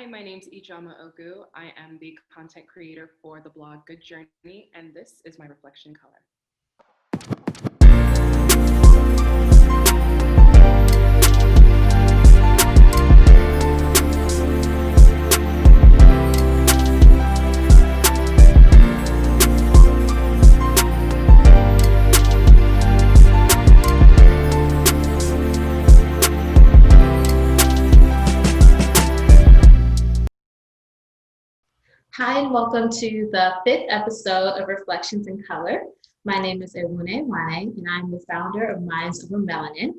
my name's Ijeoma Oguh. I am the content creator for the blog Goodjournee, and this is my reflection color. Hi, and welcome to the 5th episode of Reflections in Color. My name is Ewune, and I'm the founder of Minds Over Melanin.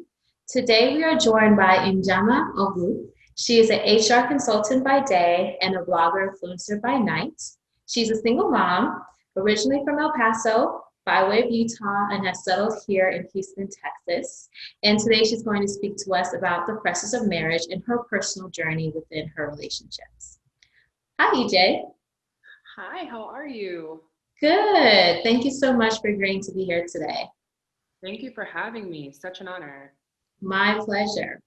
Today, we are joined by Ijeoma Oguh. She is an HR consultant by day and a blogger influencer by night. She's a single mom, originally from El Paso, by way of Utah, and has settled here in Houston, Texas. And today, she's going to speak to us about the pressures of marriage and her personal journey within her relationships. Hi, EJ. Hi, how are you? Good. Thank you so much for agreeing to be here today. Thank you for having me. Such an honor. My pleasure.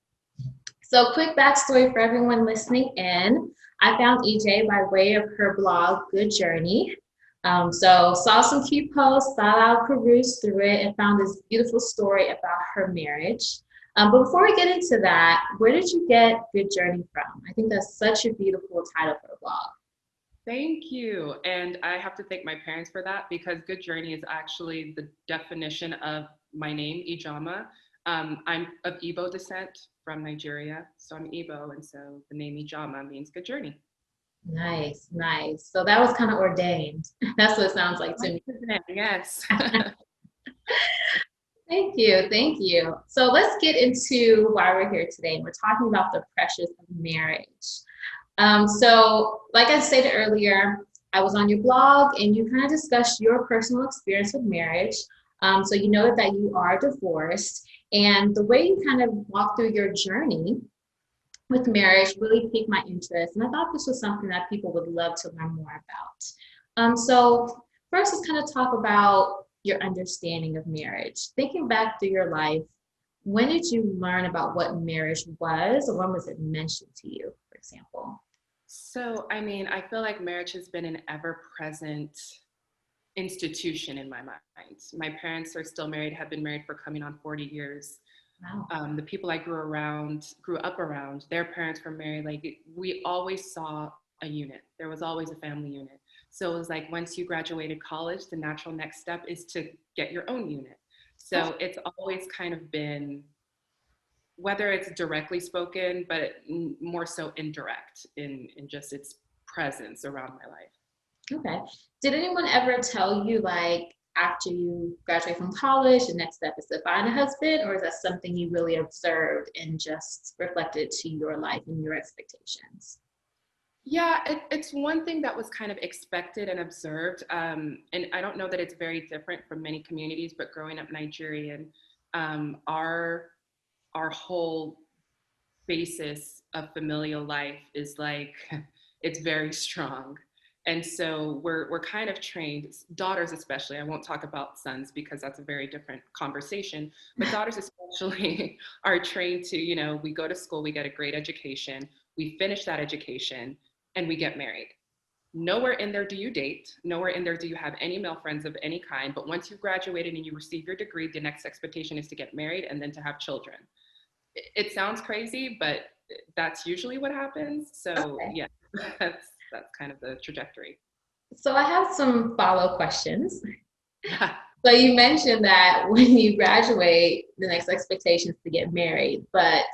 So, quick backstory for everyone listening in. I found EJ by way of her blog, Goodjournee. So, saw some cute posts, thought I'll peruse through it, and found this beautiful story about her marriage. But before we get into that, where did you get Goodjournee from? I think that's such a beautiful title for a blog. Thank you. And I have to thank my parents for that because Goodjournee is actually the definition of my name, Ijeoma. I'm of Igbo descent from Nigeria, so I'm Igbo, and so the name Ijeoma means good journey. Nice, nice. So that was kind of ordained. That's what it sounds like to me. Yes. Thank you, thank you. So let's get into why we're here today. We're talking about the pressures of marriage. So like I stated earlier, I was on your blog and you kind of discussed your personal experience with marriage. So you know that you are divorced, and the way you kind of walk through your journey with marriage really piqued my interest. And I thought this was something that people would love to learn more about. So first, let's kind of talk about your understanding of marriage. Thinking back through your life, when did you learn about what marriage was, or when was it mentioned to you, for example? So, I feel like marriage has been an ever-present institution in my mind. My parents are still married, have been married for coming on 40 years. Wow. The people I grew up around, their parents were married. Like, we always saw a unit. There was always a family unit. So it was like once you graduated college, the natural next step is to get your own unit. So it's always kind of been, whether it's directly spoken, but more so indirect in just its presence around my life. Okay. Did anyone ever tell you, like, after you graduate from college, the next step is to find a husband, or is that something you really observed and just reflected to your life and your expectations? Yeah, it's one thing that was kind of expected and observed. And I don't know that it's very different from many communities, but growing up Nigerian, our whole basis of familial life is like, it's very strong. And so we're kind of trained, daughters especially, I won't talk about sons because that's a very different conversation, but daughters especially are trained to, we go to school, we get a great education, we finish that education, and we get married. Nowhere in there do you date, nowhere in there do you have any male friends of any kind, but once you've graduated and you receive your degree, the next expectation is to get married and then to have children. It sounds crazy, but that's usually what happens. So Okay. yeah, that's kind of the trajectory. So I have some follow questions. So you mentioned that when you graduate, the next expectation is to get married, but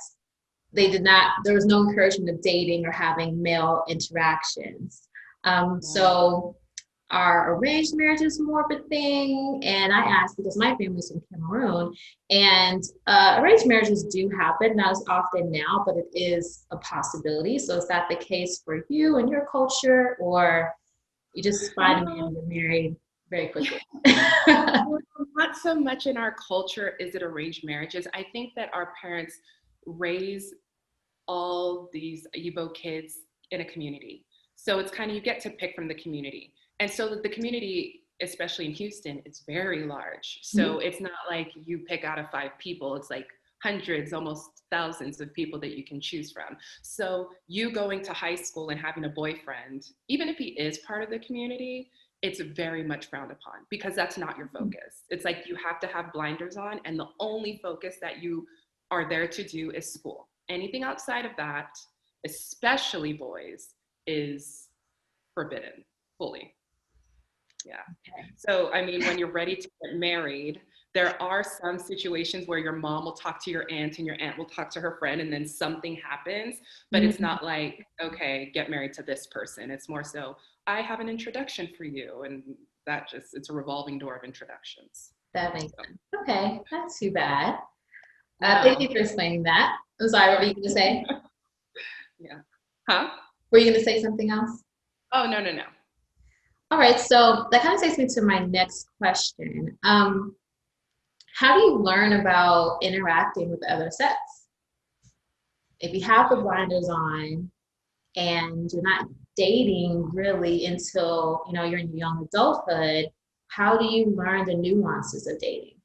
there was no encouragement of dating or having male interactions. So are arranged marriages more of a thing? And I asked because my family's from Cameroon, and arranged marriages do happen, not as often now, but it is a possibility. So is that the case for you and your culture, or you just find a man and get married very quickly? Not so much in our culture is it arranged marriages. I think that our parents raise all these Igbo kids in a community. So it's kind of, you get to pick from the community. And so the community, especially in Houston, it's very large. So it's not like you pick out of 5 people. It's like hundreds, almost thousands of people that you can choose from. So you going to high school and having a boyfriend, even if he is part of the community, it's very much frowned upon because that's not your focus. It's like you have to have blinders on, and the only focus that you are there to do is school. Anything outside of that, especially boys, is forbidden fully. Yeah. Okay. So, I mean, when you're ready to get married, there are some situations where your mom will talk to your aunt and your aunt will talk to her friend and then something happens, but it's Mhm. not like, okay, get married to this person. It's more so, I have an introduction for you. And that just, it's a revolving door of introductions. That makes So, sense. Okay, not too bad. Thank you no. for explaining that. I'm sorry, what were you going to say? Yeah. Huh? Were you going to say something else? Oh, no, no, no. All right, so that kind of takes me to my next question. How do you learn about interacting with the other sex? If you have the blinders on and you're not dating really until you're in young adulthood, how do you learn the nuances of dating?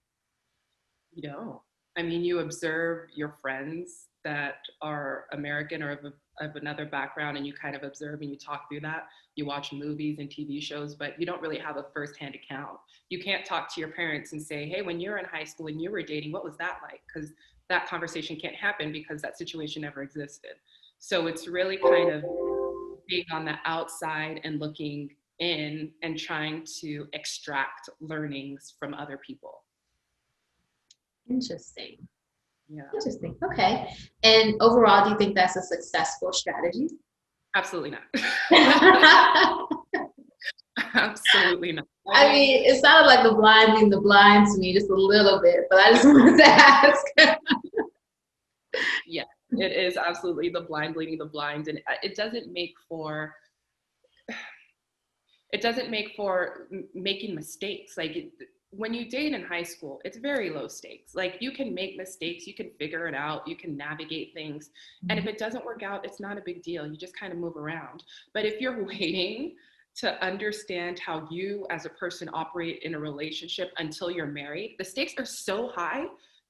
You know, I mean, you observe your friends that are American or of another background, and you kind of observe and you talk through that. You watch movies and TV shows, but you don't really have a firsthand account. You can't talk to your parents and say, hey, when you were in high school and you were dating, what was that like? Because that conversation can't happen because that situation never existed. So it's really kind of being on the outside and looking in and trying to extract learnings from other people. Interesting. Yeah. Interesting. Okay. And overall, do you think that's a successful strategy? Absolutely not. I Absolutely not. I mean, mean, it sounded like the blind leading the blind to me just a little bit, but I just wanted to ask. yeah, it is absolutely the blind leading the blind, and it doesn't make for making mistakes. Like when you date in high school, it's very low stakes. Like you can make mistakes, you can figure it out, you can navigate things, and if it doesn't work out, it's not a big deal. You just kind of move around. But if you're waiting to understand how you as a person operate in a relationship until you're married, the stakes are so high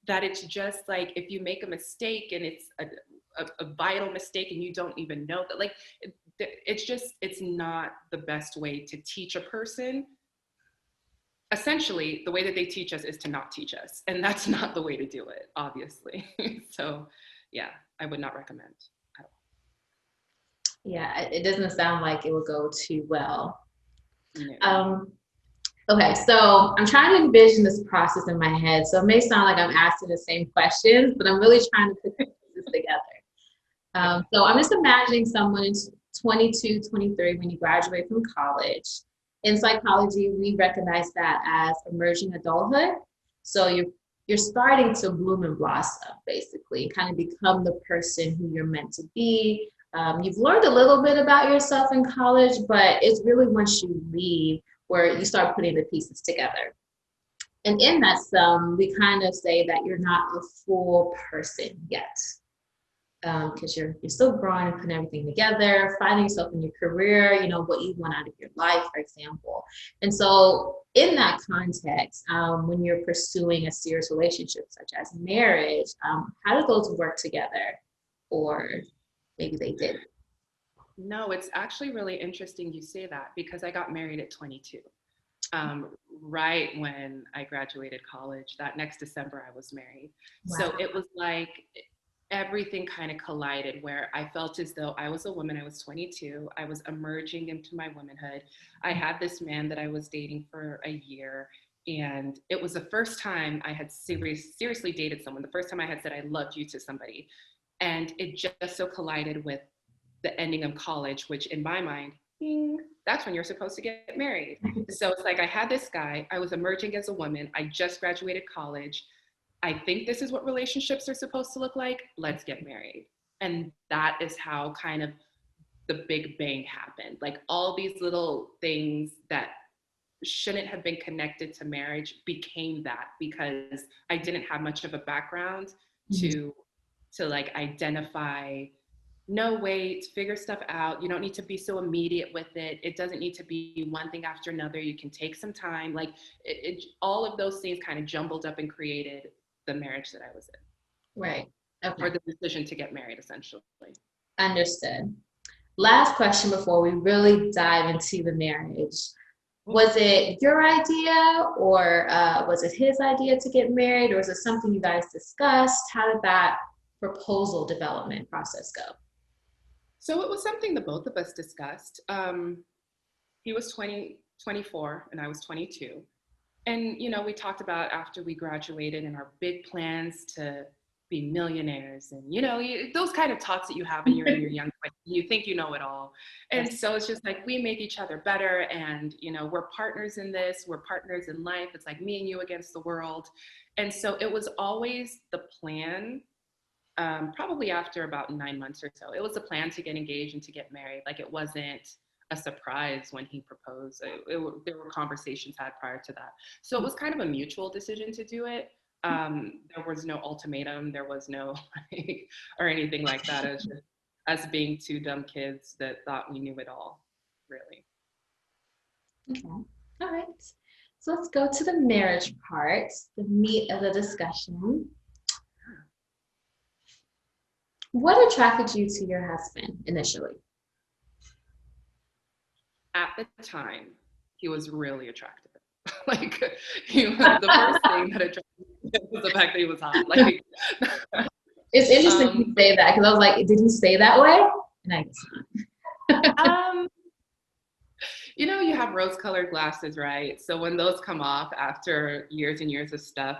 that it's just like if you make a mistake and it's a vital mistake and you don't even know that, like it's just, it's not the best way to teach a person. Essentially the way that they teach us is to not teach us, and that's not the way to do it, obviously. So yeah, I would not recommend at Yeah, it doesn't sound like it would go too well. all. No. Um, okay, so I'm trying to envision this process in my head. So it may sound like I'm asking the same questions, but I'm really trying to put the pieces together. Okay. So I'm just imagining someone in 22, 23 when you graduate from college. In psychology, we recognize that as emerging adulthood. So you're starting to bloom and blossom, basically, kind of become the person who you're meant to be. You've learned a little bit about yourself in college, but it's really once you leave where you start putting the pieces together. And in that sum, we kind of say that you're not a full person yet because you're still growing and putting everything together, finding yourself in your career, what you want out of your life, for example. And so, in that context, when you're pursuing a serious relationship such as marriage, how do those work together? Or maybe they did. No, it's actually really interesting you say that because I got married at 22. Right when I graduated college. That next December, I was married. So Wow. it was like everything kind of collided where I felt as though I was a woman. I was 22. I was emerging into my womanhood. I had this man that I was dating for a year. And it was the first time I had seriously dated someone, the first time I had said I loved you to somebody. And it just so collided with the ending of college, which in my mind, that's when you're supposed to get married. So it's like I had this guy, I was emerging as a woman, I just graduated college. I think this is what relationships are supposed to look like. Let's get married. And that is how kind of the big bang happened. Like all these little things that shouldn't have been connected to marriage became that because I didn't have much of a background to like identify, no, wait, figure stuff out. You don't need to be so immediate with it. It doesn't need to be one thing after another. You can take some time. Like all of those things kind of jumbled up and created the marriage that I was in. Right. Okay. or the decision to get married, essentially. Understood. Last question before we really dive into the marriage. Cool. Was it your idea or was it his idea to get married, or was it something you guys discussed? How did that proposal development process go? So it was something that both of us discussed. He was 24 and I was 22. And, we talked about after we graduated and our big plans to be millionaires and, those kind of talks that you have when you're in your young 20s. You think you know it all. And Yes. so it's just like, we make each other better. And, we're partners in this, we're partners in life. It's like me and you against the world. And so it was always the plan, probably after about 9 months or so. It was a plan to get engaged and to get married. Like, it wasn't a surprise when he proposed. There were conversations had prior to that. So it was kind of a mutual decision to do it. There was no ultimatum. There was no or anything like that. It was just us being two dumb kids that thought we knew it all, really. Okay. All right. So let's go to the marriage part, the meat of the discussion. What attracted you to your husband initially? At the time, he was really attractive. Like, he was the first thing that attracted me was the fact that he was hot. Like, It's interesting you say that because I was like, did he say that way? And I guess not. you have rose-colored glasses, right? So when those come off after years and years of stuff,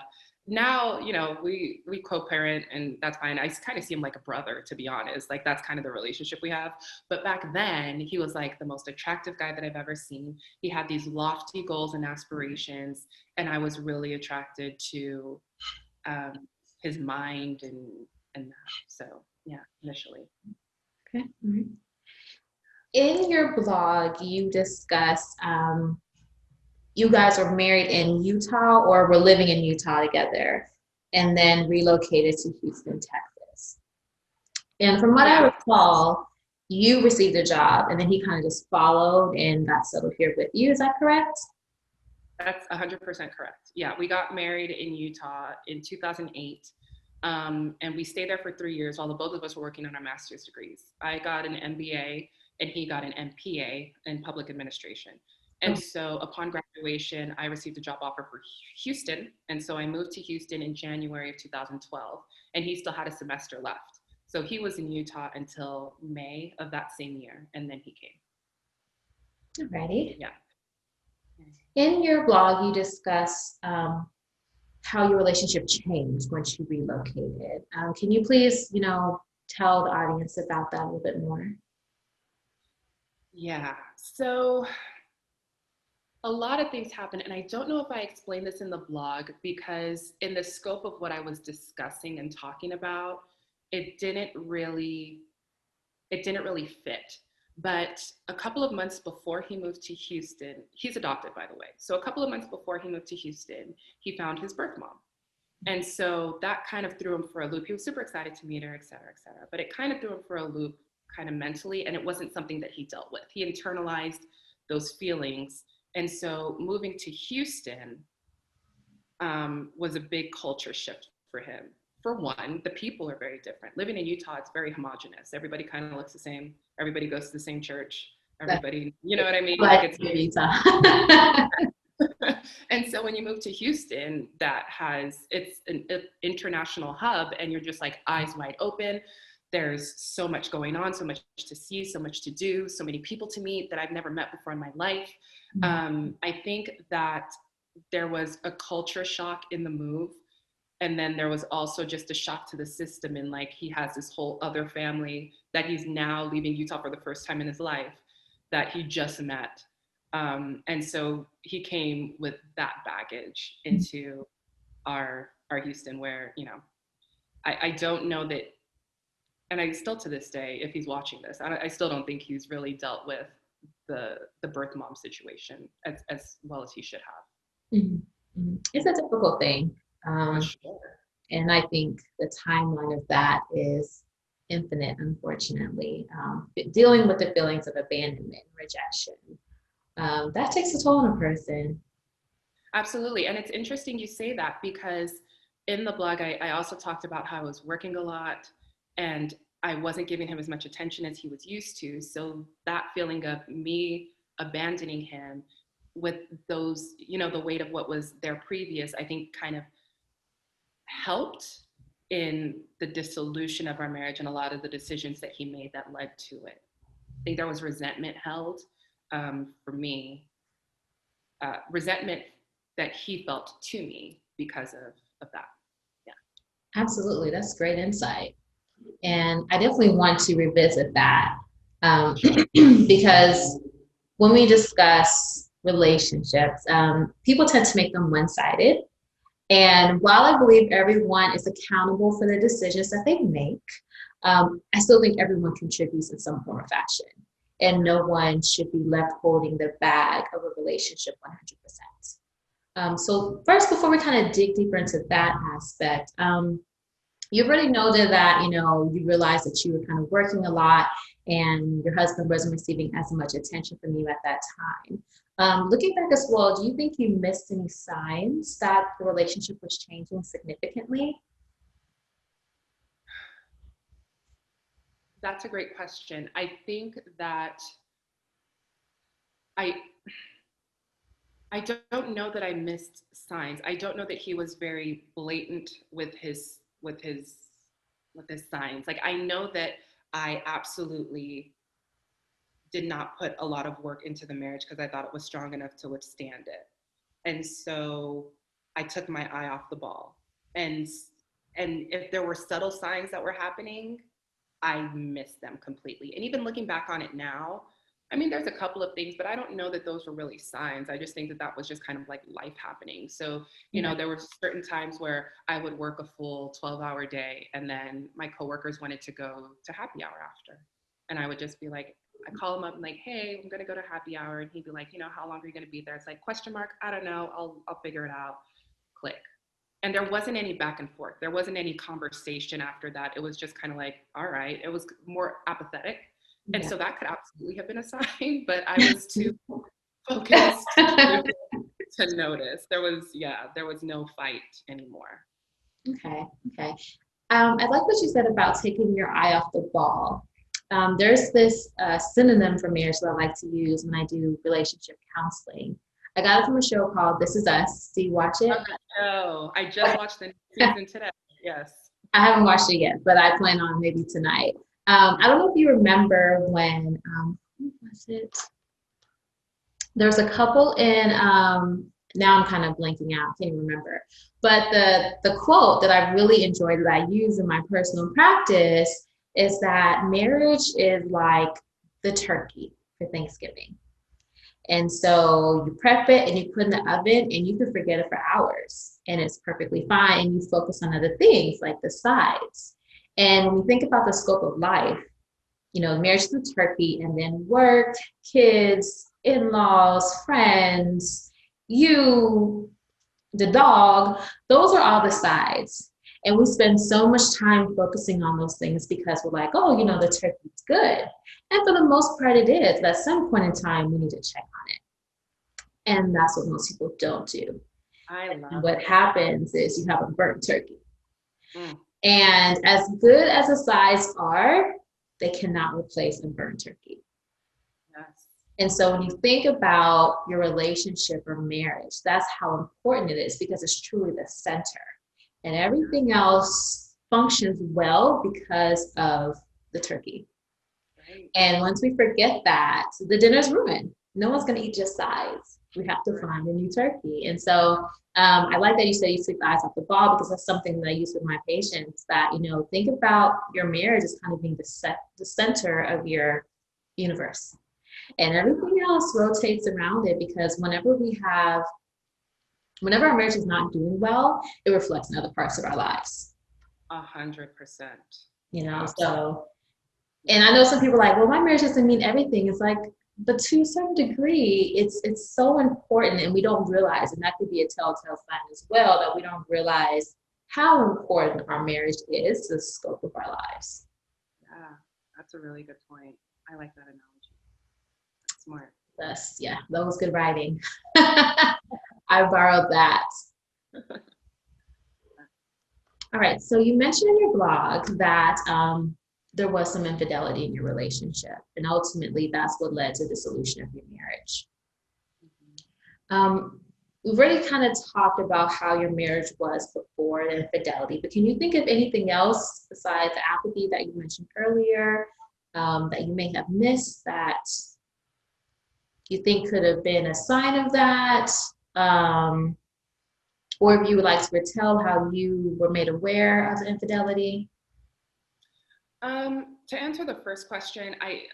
now, we co-parent and that's fine. I kind of see him like a brother, to be honest. Like, that's kind of the relationship we have. But back then, he was like the most attractive guy that I've ever seen. He had these lofty goals and aspirations, and I was really attracted to his mind and that. So yeah, initially. Okay. All right. In your blog, you discuss you guys were married in Utah or were living in Utah together and then relocated to Houston, Texas. And from what I recall, you received a job and then he kind of just followed and got settled here with you. Is that correct? That's 100% correct. Yeah, we got married in Utah in 2008. And we stayed there for 3 years while the both of us were working on our master's degrees. I got an MBA and he got an MPA in public administration. And so upon graduation, I received a job offer for Houston. And so I moved to Houston in January of 2012, and he still had a semester left. So he was in Utah until May of that same year, and then he came. Alrighty. Yeah. In your blog, you discuss how your relationship changed once you relocated. Can you please, tell the audience about that a little bit more? Yeah. So a lot of things happened, and I don't know if I explained this in the blog because in the scope of what I was discussing and talking about, it didn't really fit. But a couple of months before he moved to Houston, he's adopted, by the way. So a couple of months before he moved to Houston, he found his birth mom. And so that kind of threw him for a loop. He was super excited to meet her, et cetera, but it kind of threw him for a loop kind of mentally, and it wasn't something that he dealt with. He internalized those feelings. And so moving to Houston was a big culture shift for him. For one, the people are very different. Living in Utah, it's very homogenous. Everybody kind of looks the same. Everybody goes to the same church. Everybody, you know what I mean? Like, it's Utah. And so when you move to Houston, it's an international hub, and you're just like eyes wide open. There's so much going on, so much to see, so much to do, so many people to meet that I've never met before in my life. I think that there was a culture shock in the move. And then there was also just a shock to the system, and like, he has this whole other family that he's now leaving Utah for the first time in his life that he just met. And so he came with that baggage into our Houston, where, I don't know that, and I still to this day, if he's watching this, I still don't think he's really dealt with the birth mom situation as well as he should have. Mm-hmm. It's a difficult thing. Sure. And I think the timeline of that is infinite, unfortunately. Dealing with the feelings of abandonment and rejection, that takes a toll on a person. Absolutely. And it's interesting you say that because in the blog, I also talked about how I was working a lot and I wasn't giving him as much attention as he was used to. So that feeling of me abandoning him with those, the weight of what was there previous, I think kind of helped in the dissolution of our marriage and a lot of the decisions that he made that led to it. I think there was resentment held for me, resentment that he felt to me because of that. Yeah. Absolutely. That's great insight. And I definitely want to revisit that because when we discuss relationships, people tend to make them one-sided. And while I believe everyone is accountable for the decisions that they make, I still think everyone contributes in some form or fashion. And no one should be left holding the bag of a relationship 100%. So first, before we kind of dig deeper into that aspect, you've already noted that, you realized that you were kind of working a lot and your husband wasn't receiving as much attention from you at that time. Looking back as well, do you think you missed any signs that the relationship was changing significantly? That's a great question. I think that I I don't know that I missed signs. I don't know that he was very blatant with his signs. Like I know that I absolutely did not put a lot of work into the marriage because I thought it was strong enough to withstand it. And so I took my eye off the ball. And and if there were subtle signs that were happening, I missed them completely. And even looking back on it now, I mean, there's a couple of things, but I don't know that those were really signs. I just think that that was just kind of like life happening. So, Yeah. there were certain times where I would work a full 12-hour day and then my coworkers wanted to go to happy hour after. And I would just be like, I call him up and like, hey, I'm gonna go to happy hour. And he'd be like, how long are you gonna be there? It's like, question mark, I don't know. I'll figure it out. Click. And there wasn't any back and forth. There wasn't any conversation after that. It was just kind of like, all right. It was more apathetic. And Yeah. so that could absolutely have been a sign, but I was too focused to notice. There was no fight anymore. Okay. Okay. I like what you said about taking your eye off the ball. There's this synonym for marriage that I like to use when I do relationship counseling. I got it from a show called This Is Us. Do you watch it? Oh, I just watched the season today. Yes. I haven't watched it yet, but I plan on maybe tonight. I don't know if you remember when, who was it? There was a couple in, now I'm kind of blanking out, can't even remember. But the quote that I really enjoyed that I use in my personal practice is that marriage is like the turkey for Thanksgiving. And so you prep it and you put it in the oven and you can forget it for hours and it's perfectly fine. And you focus on other things like the sides. And when you think about the scope of life, marriage to the turkey and then work, kids, in-laws, friends, you, the dog, those are all the sides. And we spend so much time focusing on those things because we're like, oh, the turkey's good. And for the most part, it is. But at some point in time, we need to check on it. And that's what most people don't do. And what happens is you have a burnt turkey. Mm. And as good as the sides are, they cannot replace a burnt turkey. Yes. And so when you think about your relationship or marriage, that's how important it is because it's truly the center. And everything else functions well because of the turkey. Right. And once we forget that, the dinner's ruined. No one's going to eat just sides. We have to find a new turkey. And so I like that you said you took the eyes off the ball because that's something that I use with my patients that, think about your marriage as kind of being the center of your universe. And everything else rotates around it because whenever our marriage is not doing well, it reflects in other parts of our lives. 100%. So, and I know some people are like, well, my marriage doesn't mean everything. It's like, but to some degree, it's so important and we don't realize, and that could be a telltale sign as well, that we don't realize how important our marriage is to the scope of our lives. Yeah, that's a really good point. I like that analogy. That's smart. That was good writing. I borrowed that. All right. So you mentioned in your blog that there was some infidelity in your relationship, and ultimately that's what led to the dissolution of your marriage. We've already kind of talked about how your marriage was before the infidelity, but can you think of anything else besides the apathy that you mentioned earlier, that you may have missed that you think could have been a sign of that? Or if you would like to retell how you were made aware of the infidelity? To answer the first question, I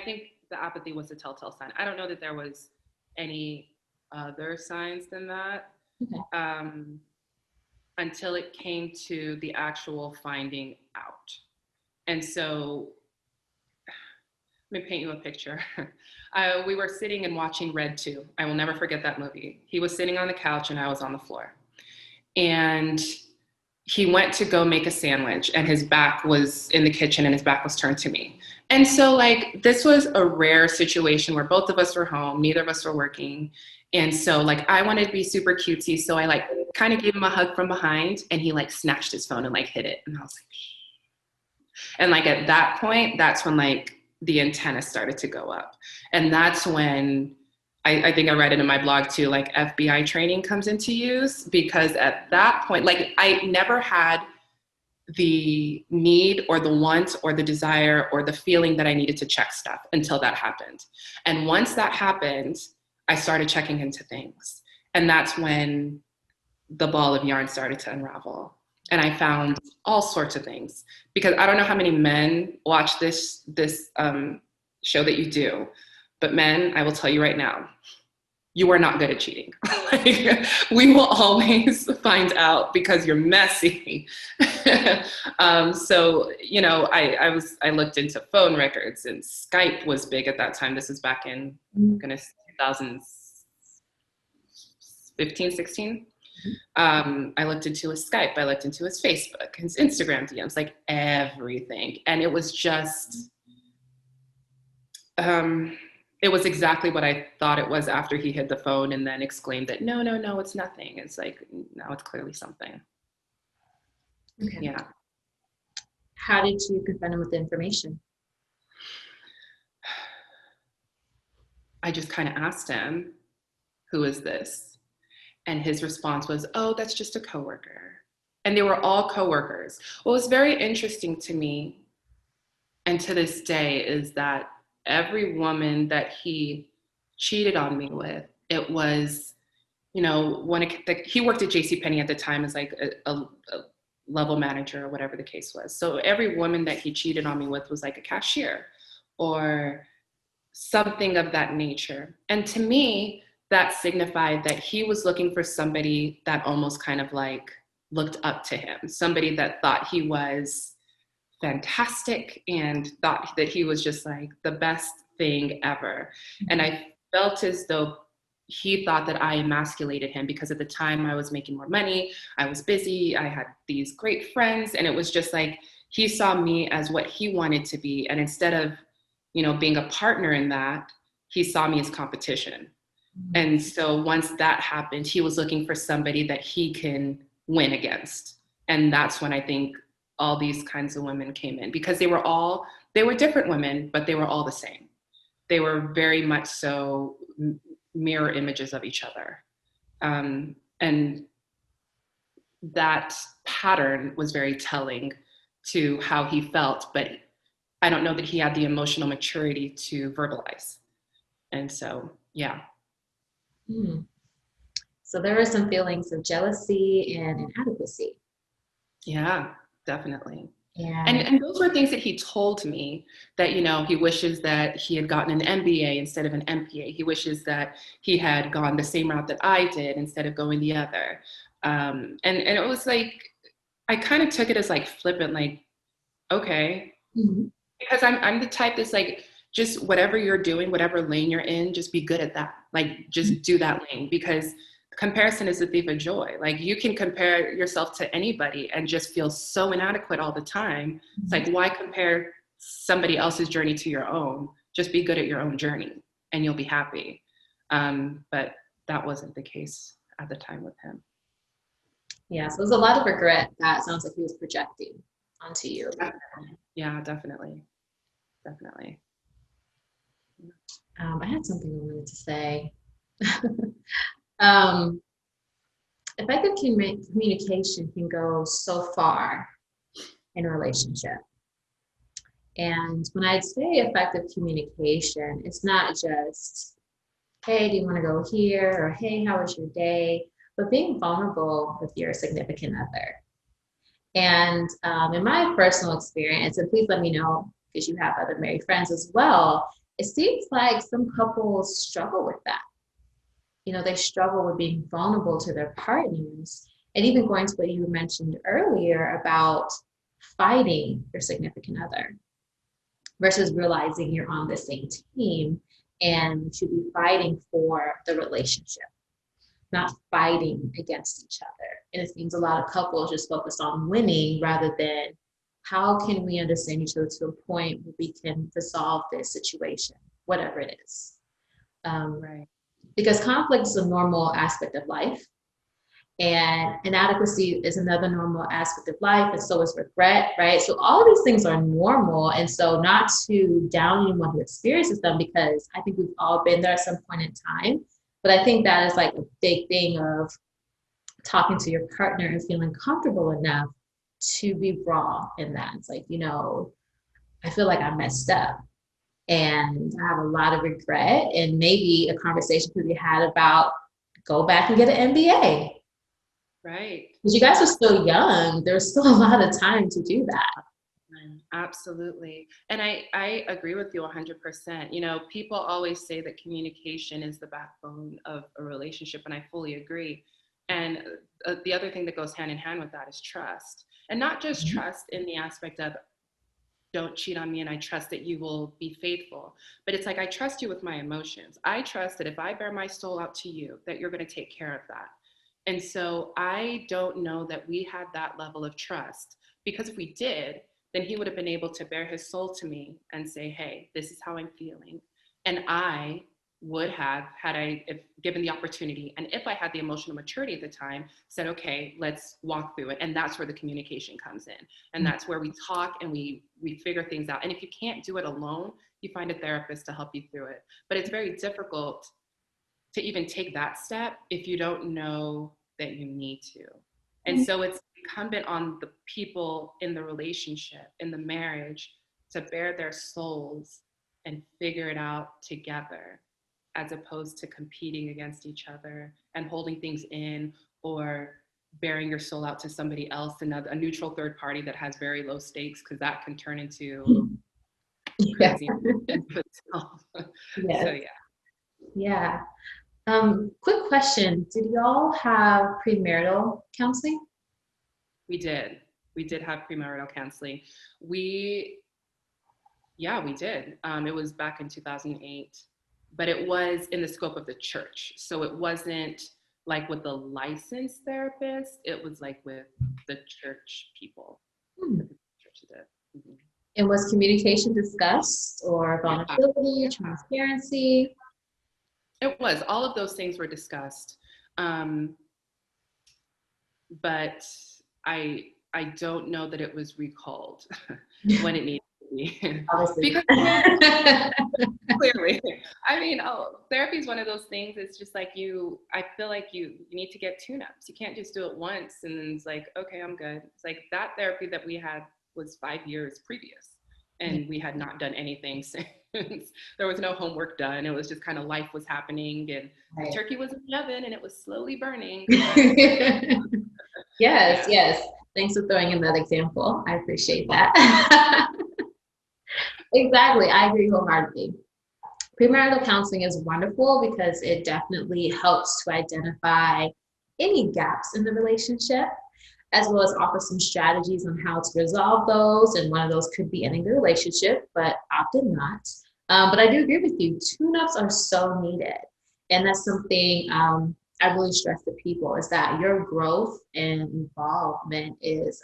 think the apathy was a telltale sign. I don't know that there was any other signs than that, Okay. until it came to the actual finding out. And so, let me paint you a picture. We were sitting and watching Red 2. I will never forget that movie. He was sitting on the couch and I was on the floor. And he went to go make a sandwich and his back was in the kitchen and his back was turned to me. And so like, this was a rare situation where both of us were home, neither of us were working. And so like, I wanted to be super cutesy. So I like kind of gave him a hug from behind and he like snatched his phone and like hit it. And I was like, and like at that point, that's when like the antenna started to go up. And that's when I think I read it in my blog too, like FBI training comes into use, because at that point, like I never had the need or the want or the desire or the feeling that I needed to check stuff until that happened. And once that happened, I started checking into things. And that's when the ball of yarn started to unravel. And I found all sorts of things, because I don't know how many men watch this show that you do, but men, I will tell you right now, you are not good at cheating. Like, we will always find out because you're messy. So, you know, I looked into phone records and Skype was big at that time. This is back in, goodness, 2015, 16. I looked into his Skype, I looked into his Facebook, his Instagram DMs, like everything. And it was just, it was exactly what I thought it was after he hid the phone and then exclaimed that, no, no, no, it's nothing. It's like, now it's clearly something. Okay. Yeah. How did you confront him with the information? I just kind of asked him, who is this? And his response was, oh, that's just a coworker. And they were all coworkers. What was very interesting to me, and to this day, is that every woman that he cheated on me with, it was, you know, he worked at JCPenney at the time as like a level manager or whatever the case was. So every woman that he cheated on me with was like a cashier or something of that nature. And to me, that signified that he was looking for somebody that almost kind of like looked up to him, somebody that thought he was fantastic and thought that he was just like the best thing ever. And I felt as though he thought that I emasculated him, because at the time I was making more money, I was busy, I had these great friends, and it was just like he saw me as what he wanted to be. And instead of, you know, being a partner in that, he saw me as competition. And so once that happened, he was looking for somebody that he can win against. And that's when I think all these kinds of women came in, because they were different women, but they were all the same. They were very much so mirror images of each other. And that pattern was very telling to how he felt, but I don't know that he had the emotional maturity to verbalize. And so, yeah. So there were some feelings of jealousy and inadequacy. Yeah, definitely. Yeah. And those were things that he told me, that, you know, he wishes that he had gotten an MBA instead of an MPA. He wishes that he had gone the same route that I did instead of going the other. And it was like, I kind of took it as like flippant, like, okay. Because I'm the type that's like, just whatever you're doing, whatever lane you're in, just be good at that. Like, just do that lane, because comparison is the thief of joy. Like, you can compare yourself to anybody and just feel so inadequate all the time. It's like, why compare somebody else's journey to your own? Just be good at your own journey and you'll be happy. But that wasn't the case at the time with him. Yeah, so there's a lot of regret that sounds like he was projecting onto you. Definitely. Yeah, definitely. Definitely. I had something I wanted to say. um, effective communication can go so far in a relationship. And when I say effective communication, it's not just, hey, do you want to go here? Or hey, how was your day? But being vulnerable with your significant other. And in my personal experience, and please let me know because you have other married friends as well, it seems like some couples struggle with that. You know, they struggle with being vulnerable to their partners. And even going to what you mentioned earlier about fighting your significant other versus realizing you're on the same team and should be fighting for the relationship, not fighting against each other. And it seems a lot of couples just focus on winning rather than how can we understand each other to a point where we can resolve this situation, whatever it is. Right. Because conflict is a normal aspect of life. And inadequacy is another normal aspect of life, and so is regret, right? So all of these things are normal, and so not to down anyone who experiences them, because I think we've all been there at some point in time. But I think that is like a big thing of talking to your partner and feeling comfortable enough to be raw in that. It's like, you know, I feel like I messed up and I have a lot of regret, and maybe a conversation could be had about go back and get an MBA. Right. Because you guys are still young, there's still a lot of time to do that. Absolutely. And I agree with you 100%. You know, people always say that communication is the backbone of a relationship, and I fully agree. And the other thing that goes hand in hand with that is trust. And not just Mhm. trust in the aspect of don't cheat on me and I trust that you will be faithful. But it's like, I trust you with my emotions. I trust that if I bear my soul out to you, that you're going to take care of that. And so I don't know that we had that level of trust, because if we did, then he would have been able to bear his soul to me and say, hey, this is how I'm feeling. And I would have, had I if given the opportunity, and if I had the emotional maturity at the time, said, okay, let's walk through it. And that's where the communication comes in. And that's where we talk and we figure things out. And if you can't do it alone, you find a therapist to help you through it. But it's very difficult to even take that step if you don't know that you need to. And so it's incumbent on the people in the relationship, in the marriage, to bear their souls and figure it out together, as opposed to competing against each other and holding things in, or bearing your soul out to somebody else, another a neutral third party that has very low stakes, because that can turn into Yeah. crazy in itself. So Yes. yeah, Yeah. Quick question. Did y'all have premarital counseling? we did. We did have premarital counseling. We Yeah, we did. It was back in 2008, but it was in the scope of the church. So it wasn't like with the licensed therapist, it was like with the church people. Hmm. That the church did. Mhm. And was communication discussed or Yeah, vulnerability, yeah, transparency? it was. All of those things were discussed. Um, but I don't know that it was recalled when it needed to be. Obviously. Because clearly. I mean, oh, therapy is one of those things. It's just like I feel like you need to get tune-ups. You can't just do it once and then it's like, okay, I'm good. It's like that therapy that we had was 5 years previous, and we had not done anything since. There was no homework done. It was just kind of life was happening, and the Right. turkey was in the oven and it was slowly burning. But Yes, yeah. yes. Thanks for throwing in that example. I appreciate that. Exactly. I agree wholeheartedly. Premarital counseling is wonderful because it definitely helps to identify any gaps in the relationship, as well as offer some strategies on how to resolve those. And one of those could be ending the relationship, but often not. But I do agree with you. Tune-ups are so needed. And that's something I really stress to people is that your growth and involvement is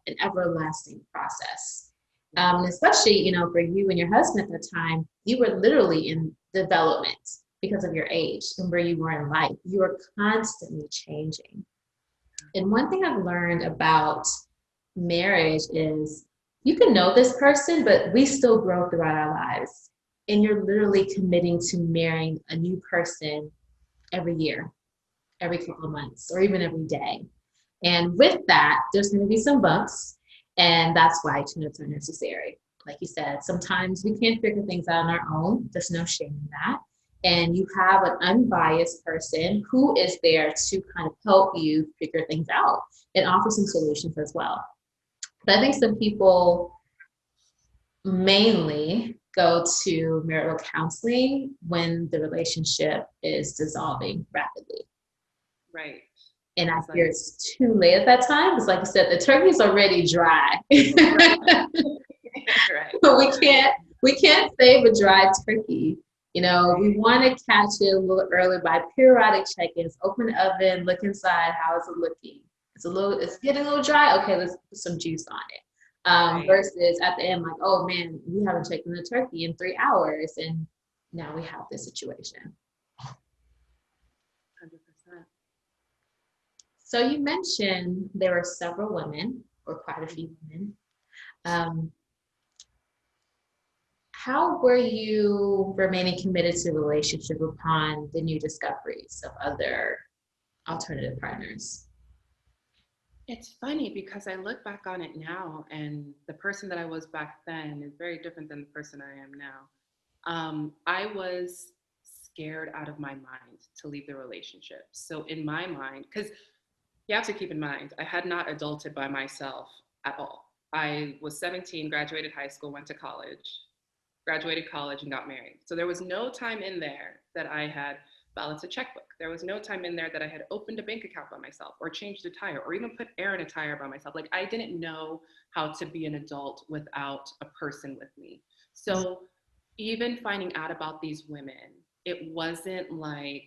an everlasting process. And especially, you know, for you and your husband at the time, you were literally in development because of your age and where you were in life. You were constantly changing. And one thing I've learned about marriage is you can know this person, but we still grow throughout our lives. And you're literally committing to marrying a new person every year, every couple of months, or even every day. And with that, there's going to be some bumps. And that's why tune-ups are necessary. Like you said, sometimes we can't figure things out on our own. There's no shame in that. And you have an unbiased person who is there to kind of help you figure things out and offer some solutions as well. But I think some people mainly go to marital counseling when the relationship is dissolving rapidly. Right. And I fear it's too late at that time. Because like you said, the turkey's already dry. Right. But we can't save a dry turkey. You know, we want to catch it a little early by periodic check-ins. Open the oven, look inside. How is it looking? It's getting a little dry. Okay, let's put some juice on it. Right. Versus at the end, like, oh man, we haven't checked in the turkey in 3 hours, and now we have this situation. 100%. So you mentioned there were several women, or quite a few women. How were you remaining committed to the relationship upon the new discoveries of other alternative partners? It's funny because I look back on it now, and the person that I was back then is very different than the person I am now. I was scared out of my mind to leave the relationship. So in my mind, because you have to keep in mind, I had not adulted by myself at all. I was 17, graduated high school, went to college, graduated college, and got married. So there was no time in there that I had balanced a checkbook. There was no time in there that I had opened a bank account by myself or changed a tire or even put air in a tire by myself. Like I didn't know how to be an adult without a person with me. So even finding out about these women, it wasn't like,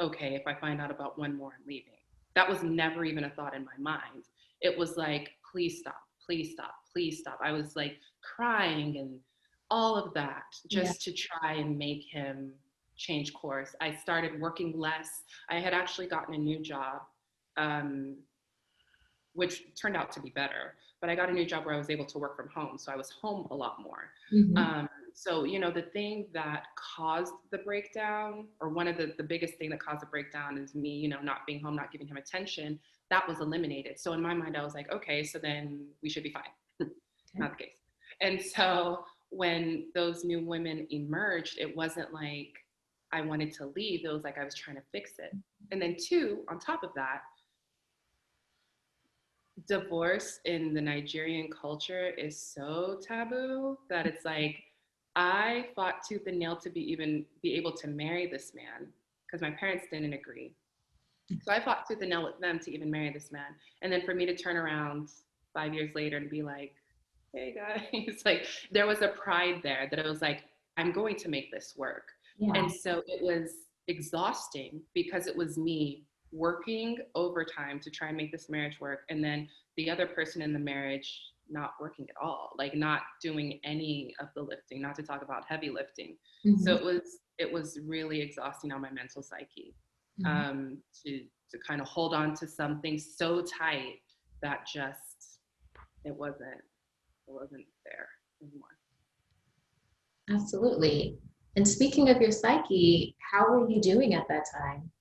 okay, if I find out about one more, I'm leaving. That was never even a thought in my mind. It was like, please stop, please stop, please stop. I was like crying and all of that Yeah. just to try and make him change course. I started working less. I had actually gotten a new job, which turned out to be better. But I got a new job where I was able to work from home. So I was home a lot more. Mm-hmm. So, you know, the thing that caused the breakdown, or one of the biggest thing that caused the breakdown is me, you know, not being home, not giving him attention, that was eliminated. So in my mind, I was like, okay, so then we should be fine. Okay. Not the case. And so when those new women emerged, it wasn't like I wanted to leave. It was like I was trying to fix it. And then two, on top of that, divorce in the Nigerian culture is so taboo that it's like I fought tooth and nail to be able to marry this man because my parents didn't agree. So I fought tooth and nail with them to even marry this man. And then for me to turn around 5 years later and be like, hey guys, like there was a pride there that it was like, I'm going to make this work. Yeah. And so it was exhausting because it was me working overtime to try and make this marriage work. And then the other person in the marriage not working at all, like not doing any of the lifting, not to talk about heavy lifting. Mm-hmm. So it was really exhausting on my mental psyche, Mm-hmm. to kind of hold on to something so tight that just it wasn't there anymore. Absolutely. And speaking of your psyche, how were you doing at that time?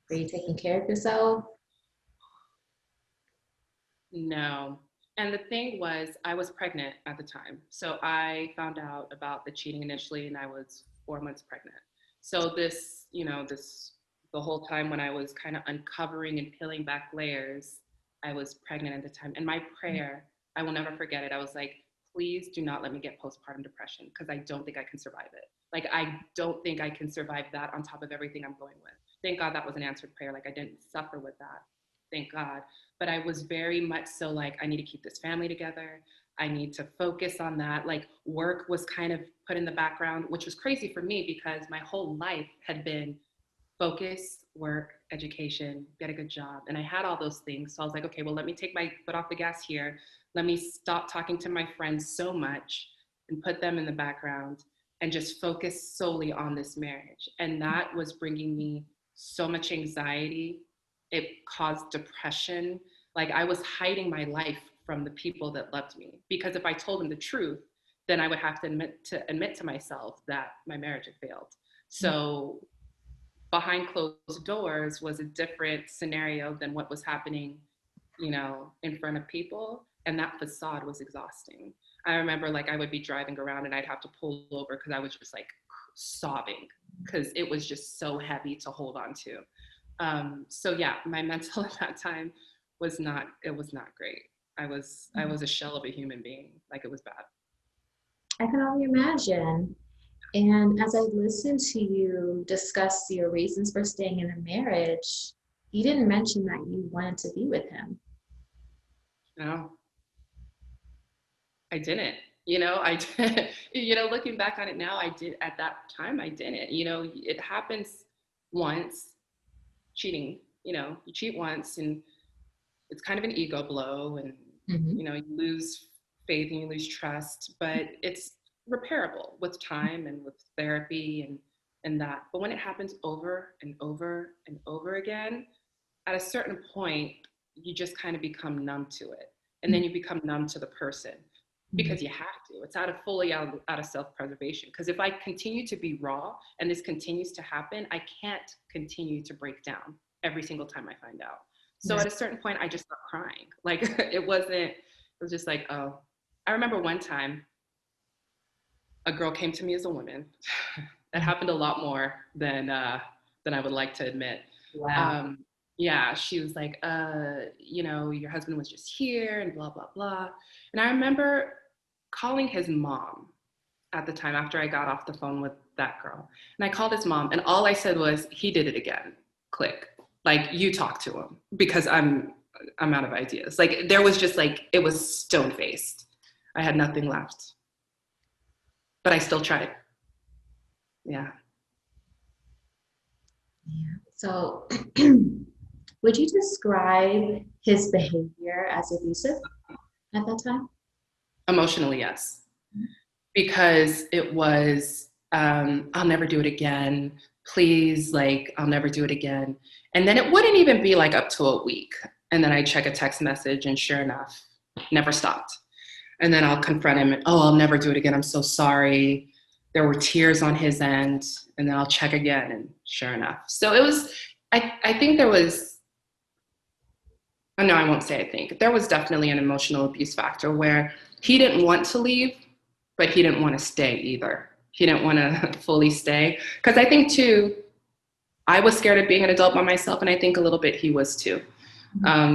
Were you taking care of yourself? No. And the thing was, I was pregnant at the time. So I found out about the cheating initially, and I was 4 months pregnant. So the whole time when I was kind of uncovering and peeling back layers, I was pregnant at the time. And my prayer, I will never forget it. I was like, please do not let me get postpartum depression because I don't think I can survive it. Like, I don't think I can survive that on top of everything I'm going with. Thank God that was an answered prayer. Like, I didn't suffer with that. Thank God. But I was very much so like, I need to keep this family together. I need to focus on that. Like, work was kind of put in the background, which was crazy for me because my whole life had been focus, work, education, get a good job. And I had all those things. So I was like, okay, well, let me take my foot off the gas here. Let me stop talking to my friends so much and put them in the background and just focus solely on this marriage. And that was bringing me so much anxiety it caused depression. Like I was hiding my life from the people that loved me, because if I told them the truth, then I would have to admit to myself that my marriage had failed. So behind closed doors was a different scenario than what was happening, in front of people. And that facade was exhausting. I remember like I would be driving around and I'd have to pull over because I was just like sobbing because it was just so heavy to hold on to. So yeah, my mental at that time it was not great. I was a shell of a human being. Like it was bad. I can only imagine. And as I listened to you discuss your reasons for staying in a marriage, you didn't mention that you wanted to be with him. No, I didn't. I did, looking back on it now, I did at that time, I didn't. It happens once, cheating, you cheat once and it's kind of an ego blow and, Mm-hmm. you lose faith and you lose trust, but it's repairable with time and with therapy and that. But when it happens over and over and over again, at a certain point, you just kind of become numb to it. And then you become numb to the person because you have to. It's out of self-preservation. Because if I continue to be raw and this continues to happen, I can't continue to break down every single time I find out. So at a certain point, I just stopped crying. Like it was just like, oh. I remember one time a girl came to me as a woman. That happened a lot more than I would like to admit. Wow. Yeah, she was like, your husband was just here and blah, blah, blah. And I remember calling his mom at the time after I got off the phone with that girl. And I called his mom and all I said was, he did it again. Click. Like, you talk to him because I'm out of ideas. Like, there was just like, it was stone faced. I had nothing left. But I still tried. Yeah. Yeah. So, would you describe his behavior as abusive at that time? Emotionally, yes. Because it was, I'll never do it again. Please, like, I'll never do it again. And then it wouldn't even be like up to a week. And then I check a text message and sure enough, never stopped. And then I'll confront him and, oh, I'll never do it again. I'm so sorry. There were tears on his end. And then I'll check again and sure enough. So it was, I think there was, oh, no, I won't say I think. There was definitely an emotional abuse factor where he didn't want to leave, but he didn't want to stay either. He didn't want to fully stay. Because I think, too, I was scared of being an adult by myself, and I think a little bit he was, too.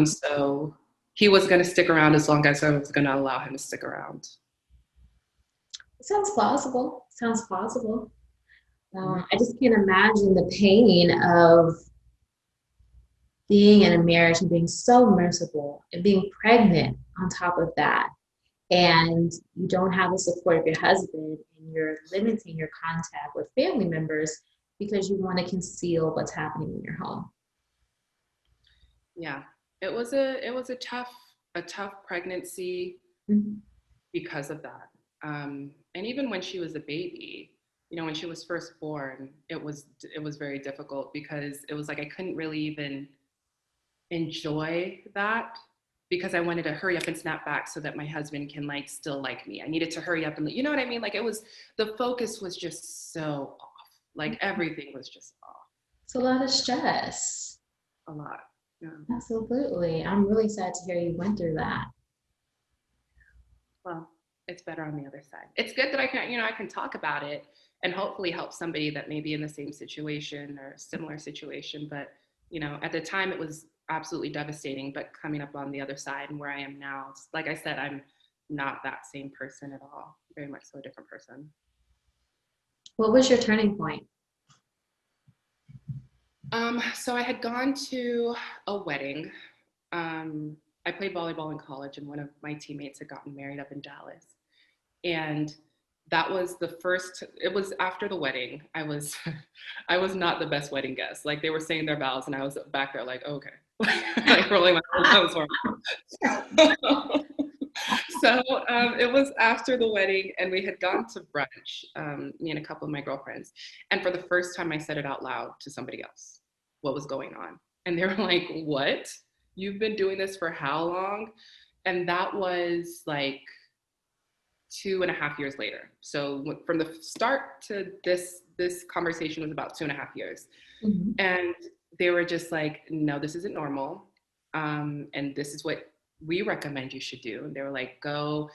So he was going to stick around as long as I was going to allow him to stick around. Sounds plausible. Sounds plausible. I just can't imagine the pain of being in a marriage and being so miserable and being pregnant on top of that. And you don't have the support of your husband and you're limiting your contact with family members because you want to conceal what's happening in your home. Yeah, it was a tough pregnancy because of that. And even when she was a baby, when she was first born, it was very difficult because it was like I couldn't really even enjoy that because I wanted to hurry up and snap back so that my husband can like still like me. I needed to hurry up and you know what I mean? Like the focus was just so off. Like everything was just off. It's a lot of stress. A lot. Yeah. Absolutely. I'm really sad to hear you went through that. Well, it's better on the other side. It's good that I can talk about it and hopefully help somebody that may be in the same situation or similar situation. But, at the time it was absolutely devastating, but coming up on the other side and where I am now, like I said, I'm not that same person at all. Very much so a different person. What was your turning point? So I had gone to a wedding. I played volleyball in college and one of my teammates had gotten married up in Dallas. And that was it was after the wedding. I was not the best wedding guest. Like they were saying their vows and I was back there like, okay, like rolling my eyes. So it was after the wedding and we had gone to brunch, me and a couple of my girlfriends. And for the first time I said it out loud to somebody else, what was going on. And they were like, what? You've been doing this for how long? And that was like 2.5 years later. So from the start to this conversation was about 2.5 years. Mm-hmm. And they were just like, no, this isn't normal. And this is what we recommend you should do. And they were like, go,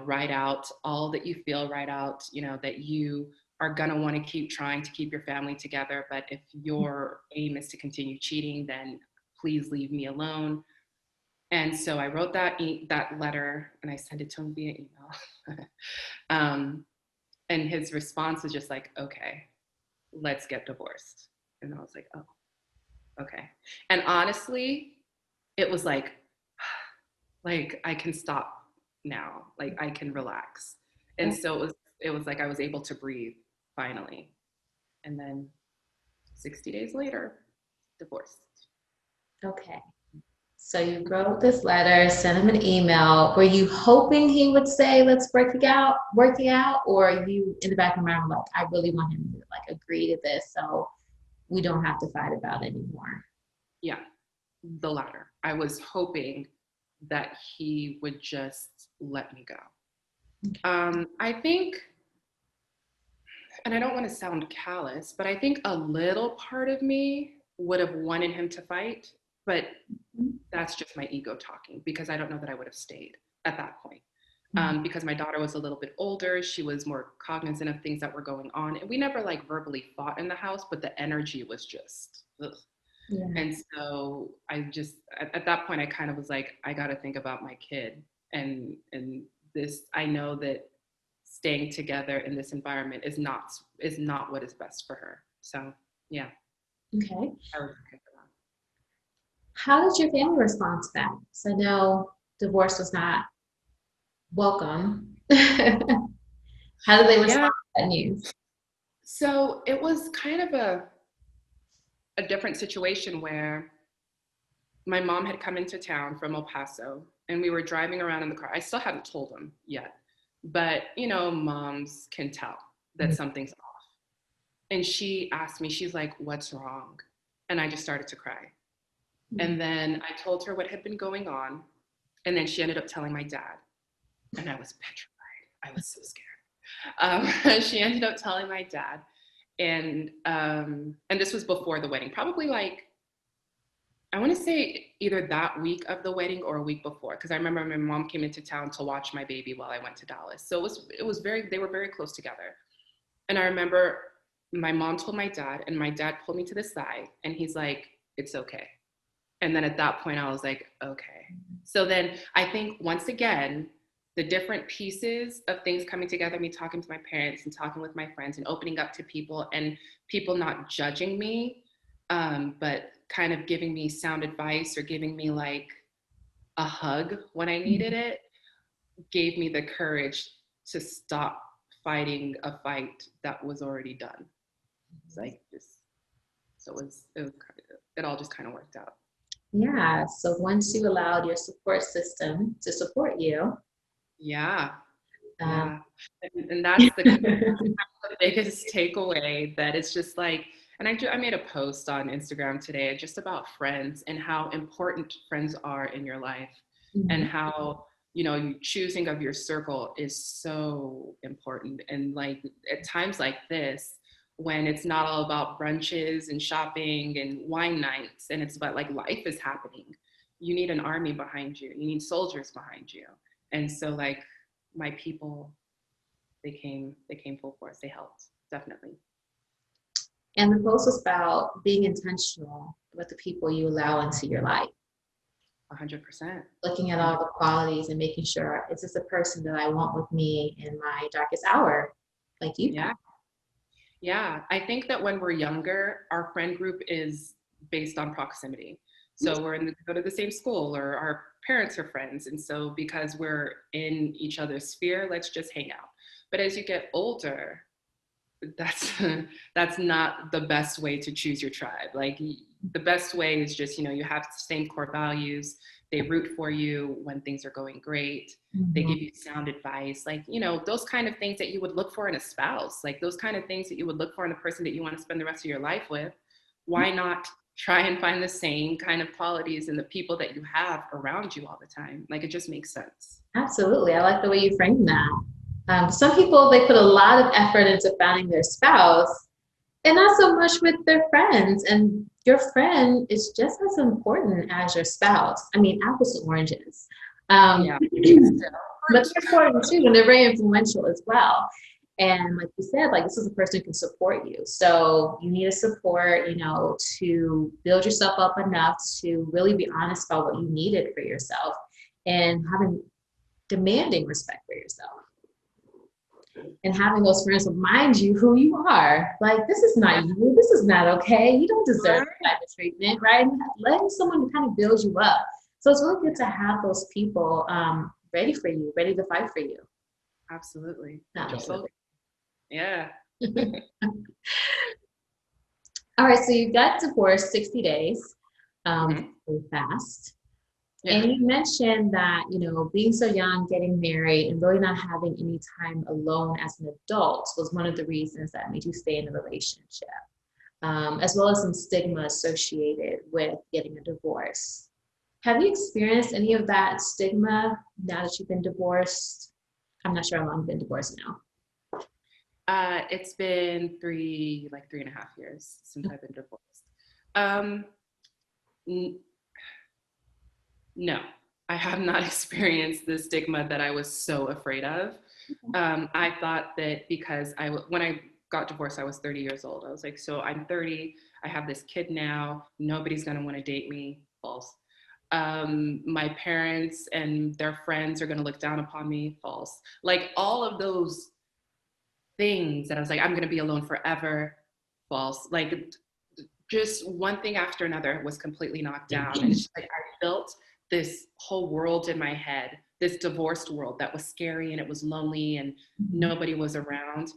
write out all that you feel, write out, that you are going to want to keep trying to keep your family together. But if your aim is to continue cheating, then please leave me alone. And so I wrote that letter and I sent it to him via email. And his response was just like, okay, let's get divorced. And I was like, oh, okay. And honestly, it was like I can stop now, like I can relax. And so it was like I was able to breathe finally. And then 60 days later, divorced. Okay. So you wrote this letter, sent him an email. Were you hoping he would say, let's work it out, or you in the back of your mind like, I really want him to like agree to this so we don't have to fight about it anymore? Yeah, the latter. I was hoping that he would just let me go. Okay. I think, and I don't want to sound callous, but I think a little part of me would have wanted him to fight, but that's just my ego talking, because I don't know that I would have stayed at that point. Because my daughter was a little bit older, she was more cognizant of things that were going on, and we never like verbally fought in the house, but the energy was just ugh. Yeah. And so I just at that point I kind of was like, I got to think about my kid, and this, I know that staying together in this environment is not what is best for her. So yeah. Okay. I was okay for that. How did your family respond to that? So I know divorce was not welcome. How did they respond to that news? So it was kind of a different situation where my mom had come into town from El Paso and we were driving around in the car. I still hadn't told him yet, but moms can tell that something's off. And she asked me, she's like, what's wrong? And I just started to cry. And then I told her what had been going on. And then she ended up telling my dad. And I was petrified. I was so scared. She ended up telling my dad. And this was before the wedding, probably like, I want to say either that week of the wedding or a week before, because I remember my mom came into town to watch my baby while I went to Dallas. So it was they were very close together. And I remember my mom told my dad, and my dad pulled me to the side, and he's like, it's okay. And then at that point, I was like, okay. So then I think once again, the different pieces of things coming together, me talking to my parents and talking with my friends and opening up to people, and people not judging me, but kind of giving me sound advice or giving me like a hug when I needed it, gave me the courage to stop fighting a fight that was already done. It's like it all just kind of worked out. Yeah. So once you allowed your support system to support you. Yeah. And that's the biggest takeaway, that it's just like, and I made a post on Instagram today just about friends and how important friends are in your life, and how, choosing of your circle is so important. And like at times like this, when it's not all about brunches and shopping and wine nights, and it's about like life is happening, you need an army behind you. You need soldiers behind you. And so like my people, they came full force. They helped, definitely. And the post was about being intentional with the people you allow into your life. 100%. Looking at all the qualities and making sure, is this a person that I want with me in my darkest hour? Like you. Yeah. Yeah. I think that when we're younger, our friend group is based on proximity. So go to the same school, or our parents are friends. And so because we're in each other's sphere, let's just hang out. But as you get older, that's not the best way to choose your tribe. Like the best way is just, you have the same core values. They root for you when things are going great. They give you sound advice, like, those kind of things that you would look for in a spouse, like those kind of things that you would look for in a person that you want to spend the rest of your life with. Why not try and find the same kind of qualities in the people that you have around you all the time. Like, it just makes sense. Absolutely. I like the way you frame that. Some people, they put a lot of effort into finding their spouse and not so much with their friends. And your friend is just as important as your spouse. I mean, apples to oranges. Yeah. But they're important too, and they're very influential as well. And like you said, like this is a person who can support you. So you need a support, you know, to build yourself up enough to really be honest about what you needed for yourself and having demanding respect for yourself. And having those friends remind you who you are. Like, this is not you. This is not okay. You don't deserve that type of treatment, right? And letting someone kind of build you up. So it's really good to have those people ready for you, ready to fight for you. Absolutely. Absolutely. Yeah. All right, so you got divorced 60 days, really fast. Yeah. And you mentioned that, you know, being so young, getting married, and really not having any time alone as an adult was one of the reasons that made you stay in the relationship, as well as some stigma associated with getting a divorce. Have you experienced any of that stigma now that you've been divorced? I'm not sure how long you've been divorced now. It's been 3.5 years since I've been divorced. No, I have not experienced the stigma that I was so afraid of. I thought that because when I got divorced, I was 30 years old. I was like, so I'm 30, I have this kid now, nobody's gonna wanna date me. False. My parents and their friends are gonna look down upon me. False. Like, all of those things that I was like, I'm gonna be alone forever. False. Like, just one thing after another was completely knocked down. And it's just like, I built this whole world in my head, this divorced world that was scary and it was lonely and nobody was around.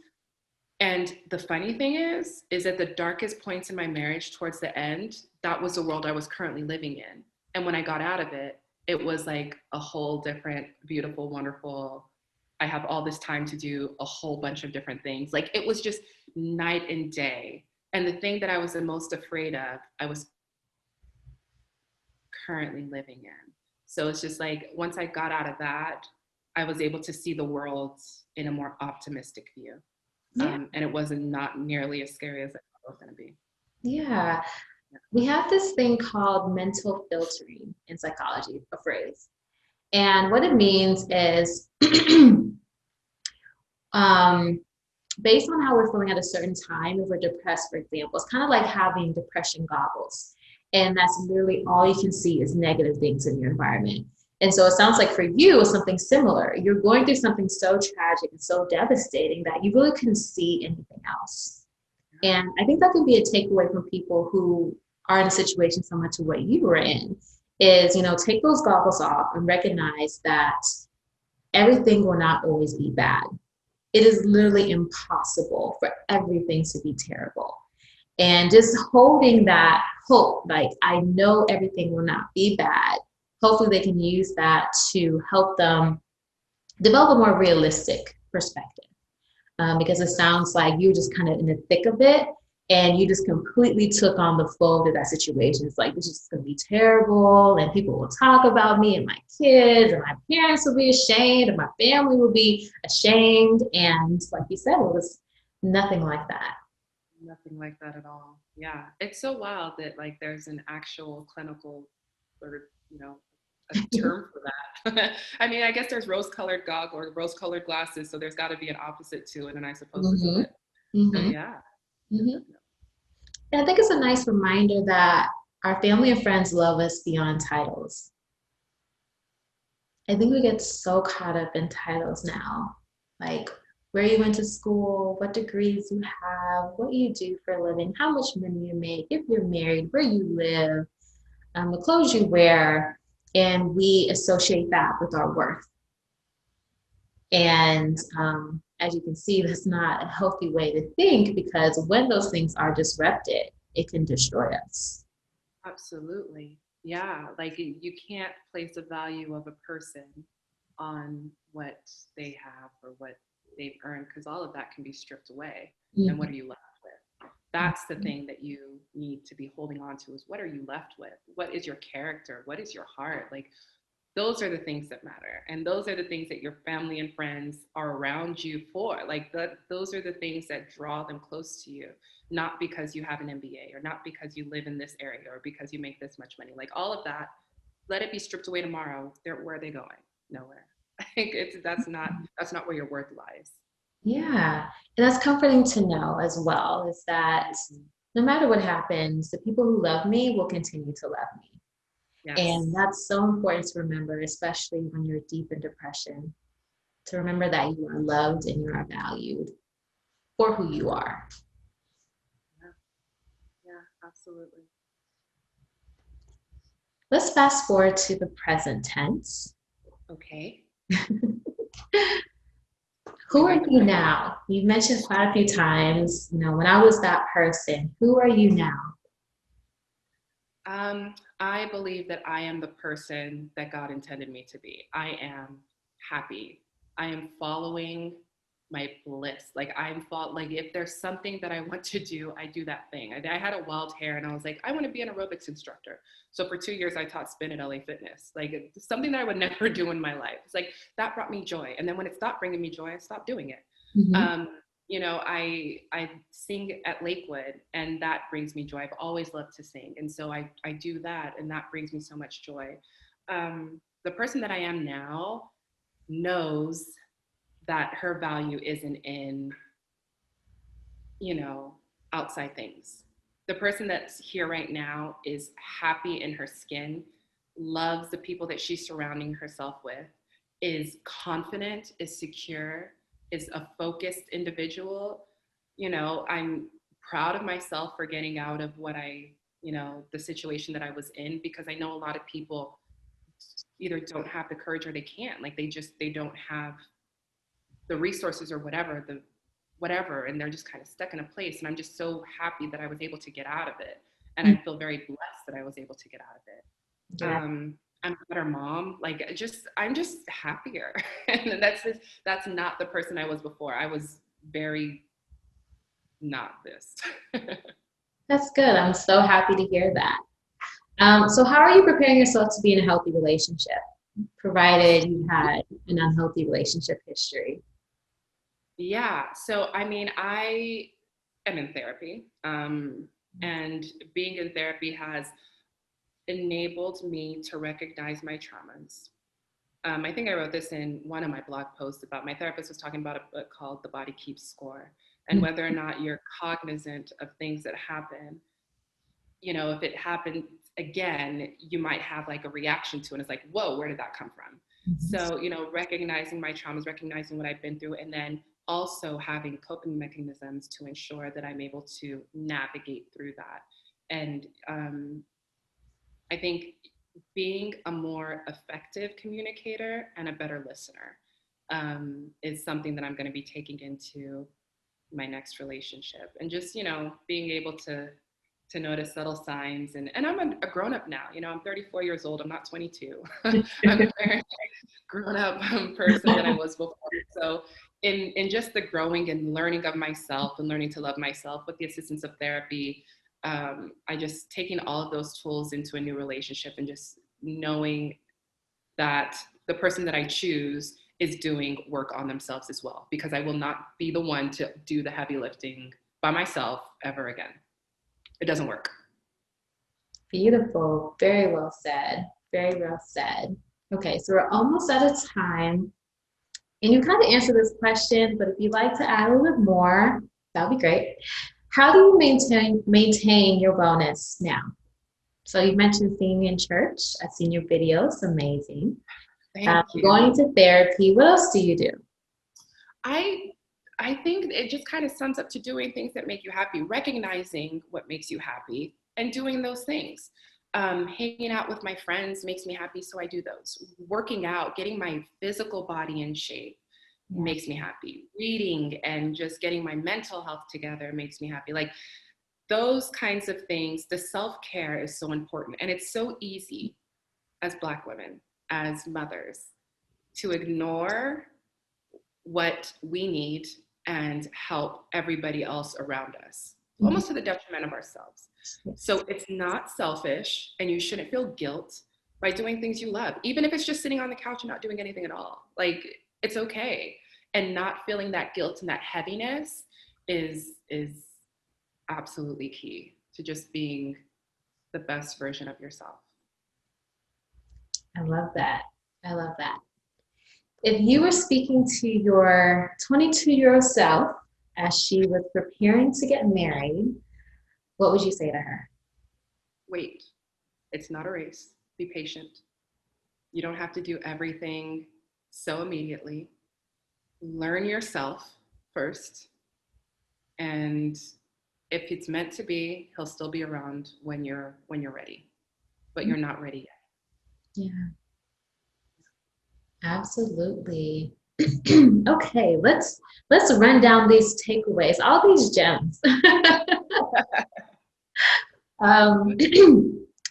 And the funny thing is at the darkest points in my marriage towards the end, that was the world I was currently living in. And when I got out of it, it was like a whole different, beautiful, wonderful, I have all this time to do a whole bunch of different things. Like, it was just night and day. And the thing that I was the most afraid of, I was currently living in. So it's just like, once I got out of that, I was able to see the world in a more optimistic view. Yeah. And it wasn't not nearly as scary as I thought it was going to be. Yeah. We have this thing called mental filtering in psychology, a phrase. And what it means is based on how we're feeling at a certain time, if we're depressed, for example, it's kind of like having depression goggles. And that's literally all you can see is negative things in your environment. And so it sounds like for you, it's something similar. You're going through something so tragic and so devastating that you really couldn't see anything else. And I think that can be a takeaway from people who are in a situation similar to what you were in, is, you know, take those goggles off and recognize that everything will not always be bad. It is literally impossible for everything to be terrible. And just holding that hope, like, I know everything will not be bad. Hopefully they can use that to help them develop a more realistic perspective. Because it sounds like you're just kind of in the thick of it and you just completely took on the fold of that situation. It's like, this is going to be terrible and people will talk about me and my kids and my parents will be ashamed and my family will be ashamed. And like you said, it was nothing like that. Nothing like that at all. Yeah. It's so wild that, like, there's an actual clinical, or, you know, a term for that. I mean, I guess there's rose-colored goggle or rose-colored glasses, so there's got to be an opposite to it, and I suppose this is it. So yeah. And I think it's a nice reminder that our family and friends love us beyond titles. I think we get so caught up in titles now, like where you went to school, what degrees you have, what you do for a living, how much money you make, if you're married, where you live, the clothes you wear, and we associate that with our worth. And as you can see, that's not a healthy way to think, because when those things are disrupted, it can destroy us. Absolutely. Yeah. Like, you can't place a value of a person on what they have or what they've earned, because all of that can be stripped away. And what are you left with? That's the thing that you need to be holding on to, is what are you left with? What is your character? What is your heart? Like, those are the things that matter. And those are the things that your family and friends are around you for. Like, those are the things that draw them close to you, not because you have an MBA or not because you live in this area or because you make this much money. Like, all of that, let it be stripped away tomorrow. Where are they going? Nowhere. I think that's not where your worth lies. Yeah. And that's comforting to know as well, is that no matter what happens, the people who love me will continue to love me. And Yes. that's so important to remember, especially when you're deep in depression, to remember that you are loved and you are valued for who you are. Yeah. Yeah, absolutely. Let's fast forward to the present tense. Okay. Who We are read the you Bible. now? You've mentioned quite a few times, when I was that person, who are you now? I believe that I am the person that God intended me to be. I am happy. I am following my bliss. Like if there's something that I want to do, I do that thing. I had a wild hair and I was like, I want to be an aerobics instructor. So for 2 years, I taught spin at LA Fitness. Like, it's something that I would never do in my life. It's like, that brought me joy. And then when it stopped bringing me joy, I stopped doing it. Mhm. Um, I sing at Lakewood, and that brings me joy. I've always loved to sing, and so I do that, and that brings me so much joy. The person that I am now knows that her value isn't in, you know, outside things. The person that's here right now is happy in her skin, loves the people that she's surrounding herself with, is confident, is secure, is a focused individual. I'm proud of myself for getting out of the situation that I was in, because I know a lot of people either don't have the courage or they can't. Like, they don't have the resources or whatever, and they're just kind of stuck in a place. And I'm just so happy that I was able to get out of it, and I feel very blessed that I was able to get out of it. Yeah, I'm a better mom. I'm just happier. And that's not the person I was before. I was very not this. that's good. I'm so happy to hear that. So how are you preparing yourself to be in a healthy relationship, provided you had an unhealthy relationship history? Yeah. So, I mean, I am in therapy, and being in therapy has enabled me to recognize my traumas. I think I wrote this in one of my blog posts. About My therapist was talking about a book called The Body Keeps Score, and whether or not you're cognizant of things that happen. If it happens again, you might have like a reaction to it. It's like, whoa, where did that come from? Mhm. So, recognizing my traumas, recognizing what I've been through, and then also having coping mechanisms to ensure that I'm able to navigate through that. And I think being a more effective communicator and a better listener is something that I'm going to be taking into my next relationship, and just being able to notice subtle signs. And I'm a grown up now. I'm 34 years old. I'm not 22. I'm a very grown up person than I was before. So in just the growing and learning of myself and learning to love myself with the assistance of therapy, I just taking all of those tools into a new relationship, and just knowing that the person that I choose is doing work on themselves as well, because I will not be the one to do the heavy lifting by myself ever again. It doesn't work. Beautiful. Very well said. Very well said. Okay, so we're almost out of time. And you kind of answered this question, but if you'd like to add a little bit more, that would be great. How do you maintain your wellness now? So you mentioned singing in church. I've seen your videos, amazing. Thank you. Going to therapy. What else do you do? I I think it just kind of sums up to doing things that make you happy, recognizing what makes you happy, and doing those things. Hanging out with my friends makes me happy, so I do those. Working out, getting my physical body in shape Yeah. makes me happy. Reading and just getting my mental health together makes me happy. Like, those kinds of things, the self-care is so important. And it's so easy as Black women, as mothers, to ignore what we need and help everybody else around us. Mhm. almost to the detriment of ourselves. So it's not selfish, and you shouldn't feel guilt by doing things you love, even if it's just sitting on the couch and not doing anything at all. Like, it's okay. And not feeling that guilt and that heaviness is absolutely key to just being the best version of yourself. I love that. I love that. If you were speaking to your 22-year-old self as she was preparing to get married, what would you say to her? Wait, it's not a race. Be patient. You don't have to do everything so immediately. Learn yourself first. And if it's meant to be, he'll still be around when you're ready. But you're not ready yet. Yeah, absolutely. Okay, let's run down these takeaways, all these gems. Um,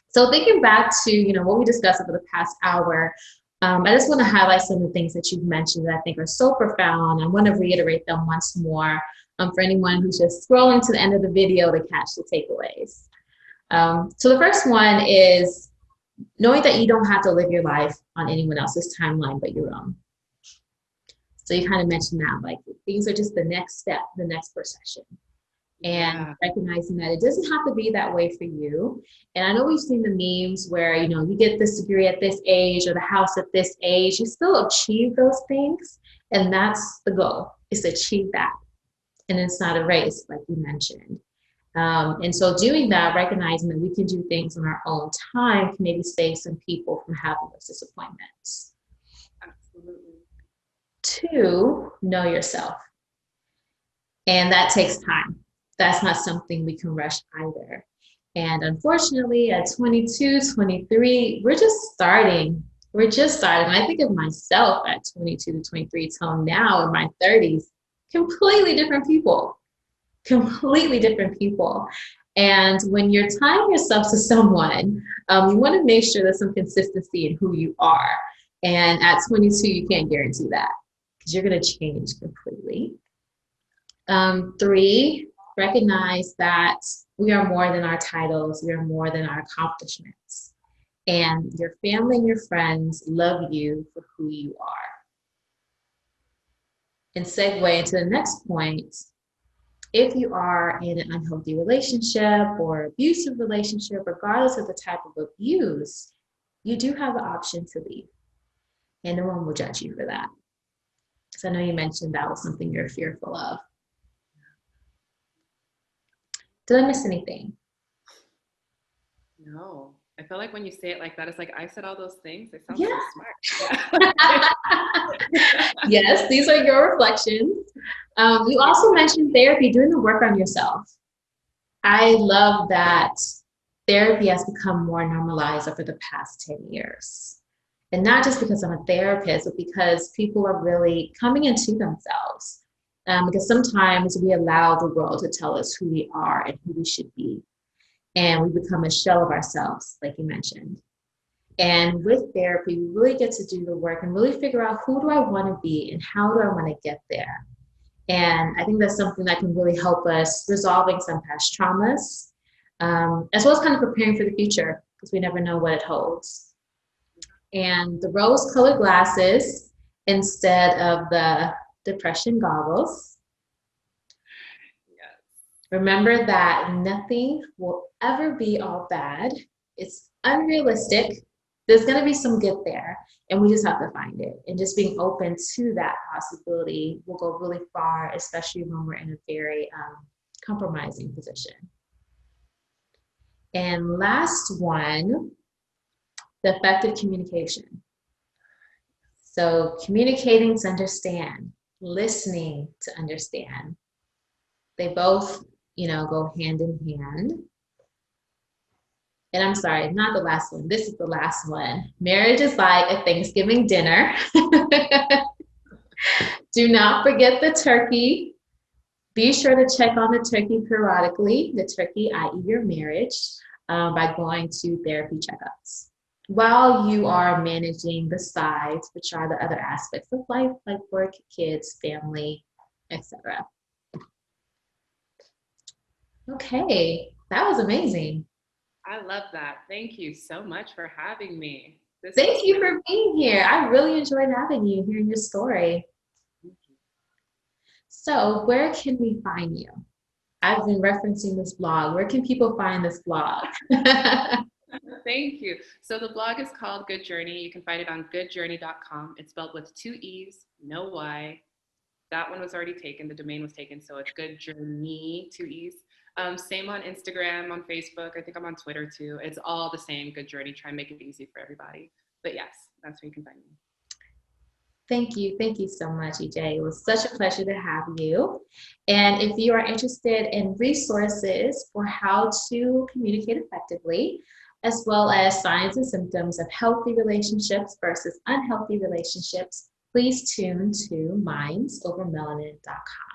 so thinking back to, what we discussed over the past hour, I just want to highlight some of the things that you've mentioned that I think are so profound. I want to reiterate them once more for anyone who's just scrolling to the end of the video to catch the takeaways. So the first one is knowing that you don't have to live your life on anyone else's timeline but your own. So you kind of mentioned that, like, things are just the next step, the next procession. And recognizing that it doesn't have to be that way for you. And I know we've seen the memes where, you get this degree at this age or the house at this age, you still achieve those things. And that's the goal, is to achieve that. And it's not a race, like you mentioned. And so doing that, recognizing that we can do things in our own time can maybe save some people from having those disappointments. Absolutely. 2, know yourself. And that takes time. That's not something we can rush either. And unfortunately, at 22, 23, we're just starting. We're just starting. I think of myself at 22 to 23 till now in my 30s, completely different people. Completely different people. And when you're tying yourself to someone, you want to make sure there's some consistency in who you are. And at 22, you can't guarantee that because you're going to change completely. 3, recognize that we are more than our titles. We are more than our accomplishments. And your family and your friends love you for who you are. And segue into the next point. If you are in an unhealthy relationship or abusive relationship, regardless of the type of abuse, you do have the option to leave. And no one will judge you for that. Because I know you mentioned that was something you're fearful of. Did I miss anything? No. I feel like when you say it like that, it's like I said all those things. They sound Yeah. so smart. Yeah. Yes, these are your reflections. You also mentioned therapy, doing the work on yourself. I love that therapy has become more normalized over the past 10 years. And not just because I'm a therapist, but because people are really coming into themselves. Because sometimes we allow the world to tell us who we are and who we should be. And we become a shell of ourselves, like you mentioned. And with therapy, we really get to do the work and really figure out, who do I want to be and how do I want to get there? And I think that's something that can really help us resolving some past traumas, as well as kind of preparing for the future, because we never know what it holds. And the rose-colored glasses instead of the depression goggles. Yes. Remember that nothing will ever be all bad. It's unrealistic. There's going to be some good there, and we just have to find it. And just being open to that possibility will go really far, especially when we're in a very compromising position. And last one, the effective communication. So communicating to understand, listening to understand. They both, go hand in hand. And I'm sorry, not the last one. This is the last one. Marriage is like a Thanksgiving dinner. Do not forget the turkey. Be sure to check on the turkey periodically, the turkey, i.e. your marriage, by going to therapy checkups, while you are managing the sides, which are the other aspects of life, like work, kids, family, etc. Okay, that was amazing. I love that. Thank you so much for having me. This Thank was you really for being here. I really enjoyed having you, hearing your story. So, where can we find you? I've been referencing this blog. Where can people find this blog? Thank you. So the blog is called Goodjournee. You can find it on goodjourney.com. It's spelled with two E's, no Y. That one was already taken. The domain was taken. So it's Goodjournee, two E's. Same on Instagram, on Facebook. I think I'm on Twitter too. It's all the same, Goodjournee. Try and make it easy for everybody. But yes, that's where you can find me. Thank you. Thank you so much, EJ. It was such a pleasure to have you. And if you are interested in resources for how to communicate effectively, as well as signs and symptoms of healthy relationships versus unhealthy relationships, please tune to mindsovermelanin.com.